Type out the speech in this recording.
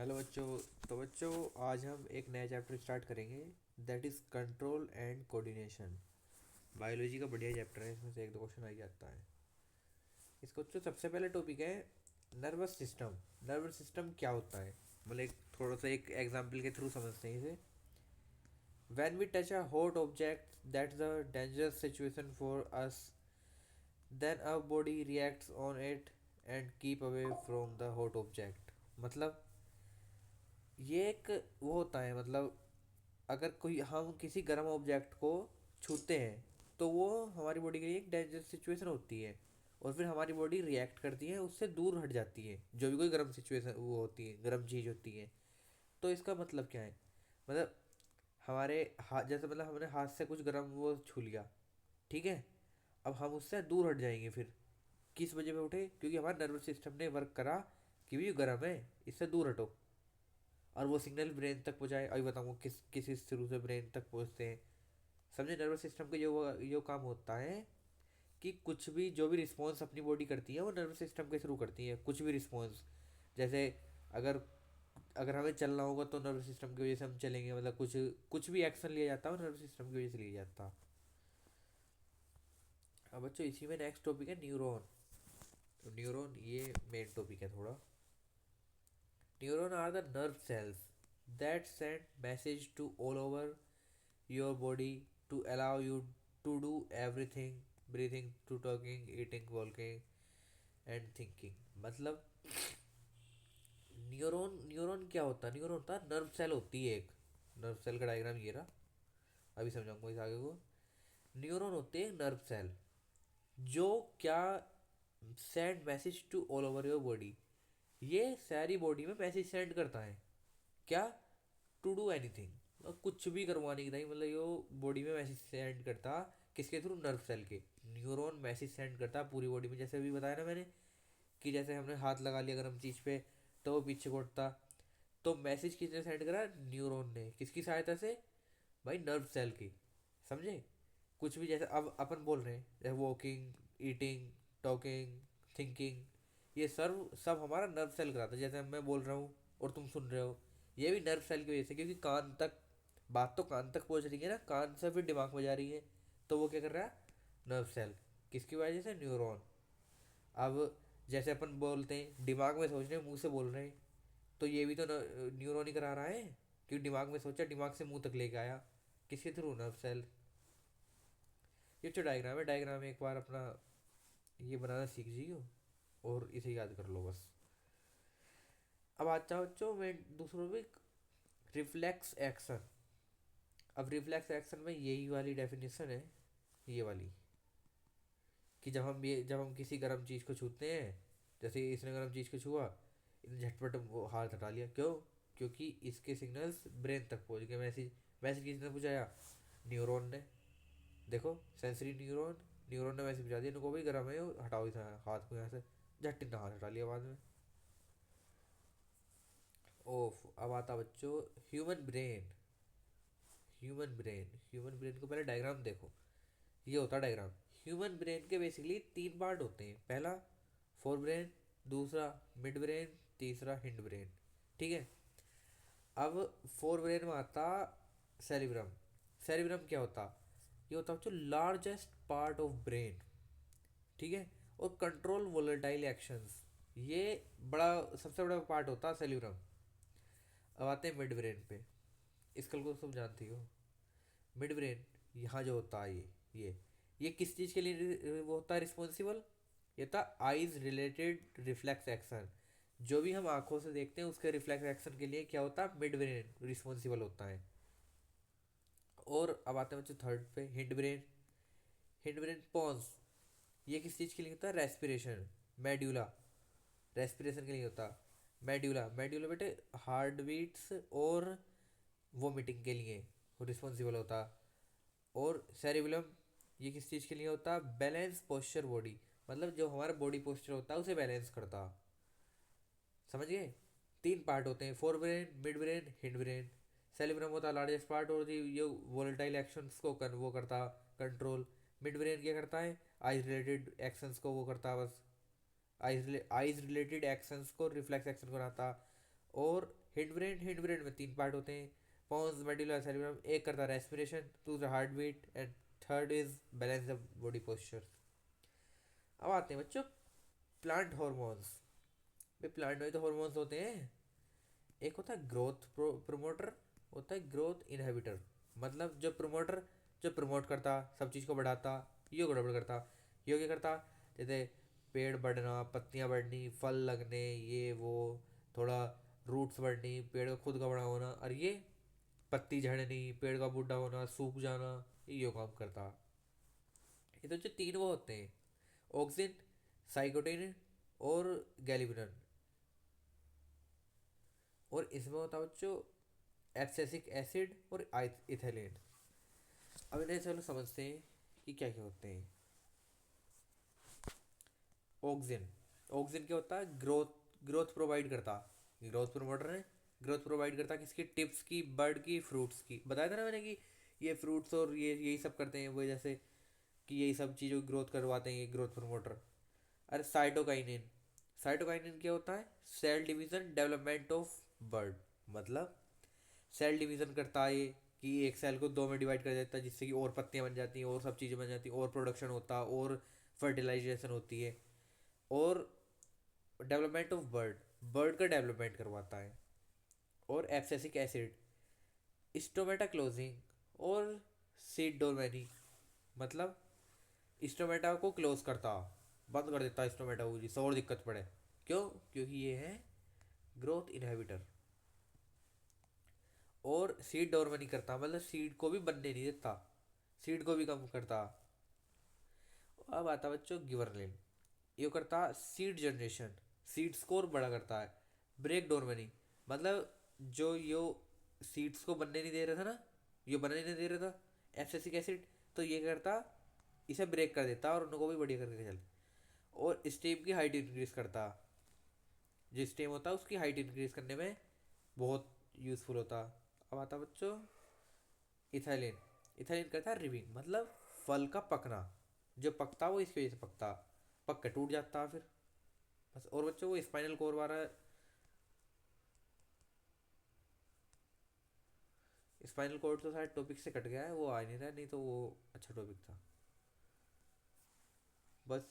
Hello बच्चों। तो बच्चों, आज हम एक नया चैप्टर स्टार्ट करेंगे, that is control and coordination. Biology का बढ़िया चैप्टर है, इसमें से एक दो क्वेश्चन आ ही जाता है। इसका बच्चों सबसे पहले टॉपिक है नर्वस सिस्टम। नर्वस सिस्टम क्या होता है, मतलब एक थोड़ा सा एक एग्जांपल के थ्रू समझते हैं इसे। When we touch a hot object that's a dangerous situation for us, then our body reacts on it and keep away from the hot object. मतलब ये एक वो होता है, मतलब अगर कोई हम किसी गर्म ऑब्जेक्ट को छूते हैं तो वो हमारी बॉडी के लिए एक डेंजरस सिचुएशन होती है, और फिर हमारी बॉडी रिएक्ट करती है, उससे दूर हट जाती है। जो भी कोई गर्म सिचुएशन वो होती है, गर्म चीज़ होती है। तो इसका मतलब क्या है, मतलब हमारे हाथ जैसे, मतलब हमने हाथ से कुछ गर्म वो छू लिया, ठीक है। अब हम उससे दूर हट जाएंगे फिर। किस वजह पे उठे? क्योंकि हमारा नर्वस सिस्टम ने वर्क करा कि भी ये गर्म है, इससे दूर हटो, और वो सिग्नल ब्रेन तक पहुँचाए। अभी बताऊँ किस किस थ्रू से ब्रेन तक पहुँचते हैं। समझे, नर्वस सिस्टम का जो काम होता है कि कुछ भी जो भी रिस्पॉन्स अपनी बॉडी करती है वो नर्वस सिस्टम के थ्रू करती है। कुछ भी रिस्पॉन्स, जैसे अगर अगर हमें चलना होगा तो नर्वस सिस्टम की वजह से हम चलेंगे, मतलब कुछ कुछ भी एक्शन लिया जाता है वो नर्वस सिस्टम की वजह से लिया जाता है। अब बच्चों इसी में नेक्स्ट टॉपिक है न्यूरॉन। तो न्यूरॉन ये मेन टॉपिक है थोड़ा। Neuron are the nerve cells that send message to all over your body to allow you to do everything, breathing to talking, eating, walking and thinking। मतलब neuron neuron क्या होता है? Neuron होता है nerve cell होती है एक। Nerve cell का डायग्राम ये रहा, अभी समझाऊंगा इस आगे को। न्यूरॉन होते हैं नर्व सेल जो क्या send message to all over your body. ये सारी बॉडी में मैसेज सेंड करता है, क्या? टू डू एनीथिंग, कुछ भी करवाने की नहीं, मतलब यो बॉडी में मैसेज सेंड करता। किसके थ्रू? नर्व सेल के। न्यूरॉन मैसेज सेंड करता पूरी बॉडी में। जैसे अभी बताया ना मैंने कि जैसे हमने हाथ लगा लिया गर्म चीज़ पे तो वो पीछे को उठता। तो मैसेज किसने सेंड करा? न्यूरॉन ने। किसकी सहायता से? भाई नर्व सेल की। समझे? कुछ भी जैसे अब अपन बोल रहे हैं, जैसे वॉकिंग, ईटिंग, टॉकिंग, थिंकिंग, ये सब सब हमारा नर्व सेल कराता है। जैसे मैं बोल रहा हूँ और तुम सुन रहे हो, ये भी नर्व सेल की वजह से, क्योंकि कान तक बात तो कान तक पहुँच रही है ना, कान से फिर दिमाग में जा रही है। तो वो क्या कर रहा है? Nerve cell. किसकी वजह से? न्यूरॉन। अब जैसे अपन बोलते हैं दिमाग में सोच रहे हैं, मुंह से बोल रहे हैं, तो ये भी तो न्यूरॉन ही करा रहा है, क्योंकि दिमाग में सोचा, दिमाग से मुंह तक लेके आया। किसके थ्रू? Nerve cell. ये जो डायग्राम है, डायग्राम एक बार अपना ये बनाना सीख जियो और इसे याद कर लो बस। अब आता हूँ बच्चों मैं दूसरों में रिफ्लेक्स एक्शन। अब रिफ्लेक्स एक्शन में यही वाली डेफिनेशन है, ये वाली, कि जब हम किसी गर्म चीज़ को छूते हैं, जैसे इसने गर्म चीज़ को छुआ, इसने झटपट वो हाथ हटा लिया। क्यों? क्योंकि इसके सिग्नल्स ब्रेन तक पहुंच गए। मैसेज मैसेज किसने पहुंचाया? न्यूरॉन ने। देखो, सेंसरी न्यूरॉन। न्यूरॉन ने मैसेज पहुंचा दिया इनको, भाई गर्म है, हटाओ इस हाथ को यहाँ से। झट ने हाथ हटा लिया बाद में। ओफ। अब आता बच्चों ह्यूमन ब्रेन। ह्यूमन ब्रेन को पहले डायग्राम देखो। ये होता है डायग्राम। ह्यूमन ब्रेन के बेसिकली तीन पार्ट होते हैं। पहला फोर ब्रेन, दूसरा मिड ब्रेन, तीसरा हिंड ब्रेन। ठीक है। अब फोर ब्रेन में आता सेरिब्रम। सेरिब्रम क्या होता? ये होता है जो लार्जेस्ट पार्ट ऑफ ब्रेन, ठीक है, और कंट्रोल वोलेटाइल एक्शंस। ये बड़ा सबसे बड़ा पार्ट होता है सेरिब्रम। अब आते हैं मिड ब्रेन पे। इसका को सब जानती हो। मिड ब्रेन यहाँ जो होता है, ये किस चीज़ के लिए वो होता है रिस्पॉन्सिबल? ये था आइज रिलेटेड रिफ्लेक्स एक्शन। जो भी हम आंखों से देखते हैं उसके रिफ्लेक्स एक्शन के लिए क्या होता है? मिड ब्रेन रिस्पॉन्सिबल होता है। और अब आते हैं बच्चों थर्ड पे, hind brain. Hind brain pons, ये किस चीज़ के लिए होता है? रेस्पिरेशन। मेड्यूला, रेस्पिरेशन के लिए होता है। मेड्यूला, मेड्यूला बेटे हार्ट बीट्स और वोमिटिंग के लिए रिस्पॉन्सिबल होता। और सेरिबेलम, ये किस चीज़ के लिए होता है? बैलेंस पोस्चर बॉडी, मतलब जो हमारा बॉडी पोस्चर होता है उसे बैलेंस करता। समझ गए? तीन पार्ट होते हैं, fore brain, mid brain, hind brain. Cerebrum होता है लार्जेस्ट पार्ट, और ये वोलेटाइल एक्शंस को वो करता कंट्रोल। मिड ब्रेन क्या करता है? आइज रिलेटेड एक्शंस को वो करता बस। आइज रिलेटेड एक्शंस को रिफ्लेक्स एक्शन कराता। और हिंड ब्रेन में तीन पार्ट होते हैं। पॉन्स मेडुला सेरिब्रम, एक करता है रेस्पिरेशन, दूसरा heart beat, and third is balance the body posture. अब आते हैं बच्चों प्लांट हॉर्मोन्स। भाई प्लांट में तो हॉर्मोन्स होते हैं। एक होता है ग्रोथ प्रोमोटर, होता है ग्रोथ इनहिबिटर। मतलब जो प्रमोट करता, सब चीज़ को बढ़ाता, यो गड़बड़ करता। यो क्या करता, जैसे पेड़ बढ़ना, पत्तियां बढ़नी, फल लगने, ये वो, थोड़ा रूट्स बढ़नी, पेड़ का खुद का बड़ा होना, और ये पत्ती झड़नी, पेड़ का बूढ़ा होना, सूख जाना, ये यो काम करता। ये तो जो तीन वो होते हैं, ऑक्सिन, साइकोटिन और गैलिबिनन। और इसमें होता है बच्चों एब्सिसिक एसिड और इथेलिन। अब इन्हें चलो समझते हैं कि क्या क्या होते हैं। ऑक्सिन, ऑक्सिन क्या होता है, ग्रोथ ग्रोथ प्रोवाइड करता। ग्रोथ प्रमोटर है, ग्रोथ प्रोवाइड करता किसकी, टिप्स की, बर्ड की, फ्रूट्स की। बताया था ना मैंने कि ये फ्रूट्स और ये यही सब करते हैं वो, जैसे कि यही सब चीज़ों की ग्रोथ करवाते हैं ये ग्रोथ प्रमोटर। अरे साइटोकाइनिन, साइटोकाइनिन क्या होता है, cell division development of bird. मतलब सेल डिवीजन करता है ये, कि एक सेल को दो में डिवाइड कर देता है, जिससे कि और पत्तियां बन जाती हैं, और सब चीज़ें बन जाती हैं, और प्रोडक्शन होता है, और फर्टिलाइजेशन होती है। और डेवलपमेंट ऑफ बर्ड, बर्ड का डेवलपमेंट करवाता है। और एब्सिसिक एसिड स्टोमेटा क्लोजिंग और सीड डोरमैनी। मतलब स्टोमेटा को क्लोज करता, बंद कर देता स्टोमेटा को, जिससे और दिक्कत पड़े। क्यों, क्योंकि ये है ग्रोथ इनहिबिटर। और सीड डोरमनी करता, मतलब सीड को भी बनने नहीं देता, सीड को भी कम करता। अब आता बच्चों गिबरलिन, ये करता सीड जनरेशन, सीड स्कोर बड़ा करता है। ब्रेक डोरमनी, मतलब जो यो सीड्स को बनने नहीं दे रहा था ना, यो बनने नहीं दे रहा था एब्सिसिक एसिड, तो ये करता इसे ब्रेक कर देता और उनको भी बढ़िया करके चल। और स्टेम की हाइट इंक्रीज करता, जो स्टेम होता है उसकी हाइट इंक्रीज करने में बहुत यूजफुल होता। अब आता बच्चों इथाइलिन, इथाइलिन करता है रिविंग, मतलब फल का पकना। जो पकता वो इसकी वजह से पकता, पक के टूट जाता फिर बस। और बच्चों वो स्पाइनल कोर वाला, स्पाइनल कोर्ड तो शायद टॉपिक से कट गया है, वो आ नहीं रहा, नहीं तो वो अच्छा टॉपिक था। बस